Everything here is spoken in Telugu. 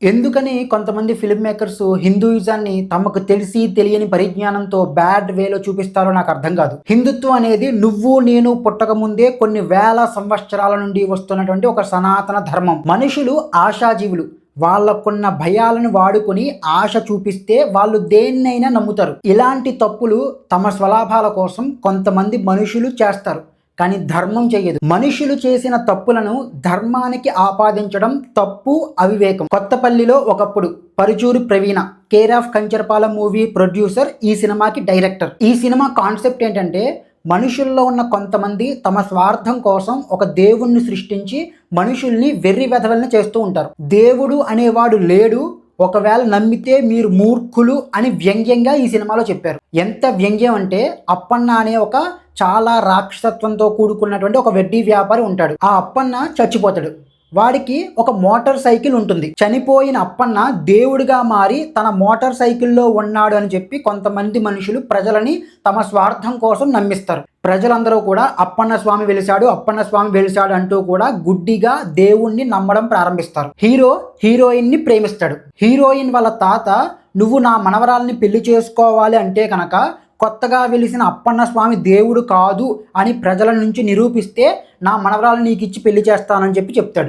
ఎందుకని కొంతమంది ఫిల్మ్ మేకర్స్ హిందూయిజాన్ని తమకు తెలిసి తెలియని పరిజ్ఞానంతో బ్యాడ్ వేలో చూపిస్తారో నాకు అర్థం కాదు. హిందుత్వం అనేది నువ్వు నేను పుట్టక ముందే కొన్ని వేల సంవత్సరాల నుండి వస్తున్నటువంటి ఒక సనాతన ధర్మం. మనుషులు ఆశాజీవులు. వాళ్ళకున్న భయాలను వాడుకొని ఆశ చూపిస్తే వాళ్ళు దేన్నైనా నమ్ముతారు. ఇలాంటి తప్పులు తమ స్వలాభాల కోసం కొంతమంది మనుషులు చేస్తారు, కానీ ధర్మం చెయ్యదు. మనుషులు చేసిన తప్పులను ధర్మానికి ఆపాదించడం తప్పు, అవివేకం. కొత్తపల్లిలో ఒకప్పుడు Paruchuri Praveena care of Kancharapalem movie producer, ఈ సినిమాకి డైరెక్టర్. ఈ సినిమా కాన్సెప్ట్ ఏంటంటే, మనుషుల్లో ఉన్న కొంతమంది తమ స్వార్థం కోసం ఒక దేవుణ్ణి సృష్టించి మనుషుల్ని వెర్రి వెధవల్ని చేస్తూ ఉంటారు. దేవుడు అనేవాడు లేడు, ఒకవేళ నమ్మితే మీరు మూర్ఖులు అని వ్యంగ్యంగా ఈ సినిమాలో చెప్పారు. ఎంత వ్యంగ్యం అంటే, అప్పన్న అనే ఒక చాలా రాక్షసత్వంతో కూడుకున్నటువంటి ఒక వెడ్డీ వ్యాపారి ఉంటాడు. ఆ అప్పన్న చచ్చిపోతాడు. వాడికి ఒక మోటార్ సైకిల్ ఉంటుంది. చనిపోయిన అప్పన్న దేవుడిగా మారి తన మోటార్ సైకిల్లో ఉన్నాడు అని చెప్పి కొంతమంది మనుషులు ప్రజలని తమ స్వార్థం కోసం నమ్మిస్తారు. ప్రజలందరూ కూడా అప్పన్న స్వామి వెలిశాడు, అప్పన్న స్వామి వెలిశాడు అంటూ కూడా గుడ్డిగా దేవుణ్ణి నమ్మడం ప్రారంభిస్తారు. హీరో హీరోయిన్ని ప్రేమిస్తాడు. హీరోయిన్ వాళ్ళ తాత, నువ్వు నా మనవరాల్ని పెళ్లి చేసుకోవాలి అంటే కనుక కొత్తగా వెలిసిన అప్పన్న స్వామి దేవుడు కాదు అని ప్రజల నుంచి నిరూపిస్తే నా మనవరాలు నీకు ఇచ్చి పెళ్లి చేస్తానని చెప్పి చెప్తాడు.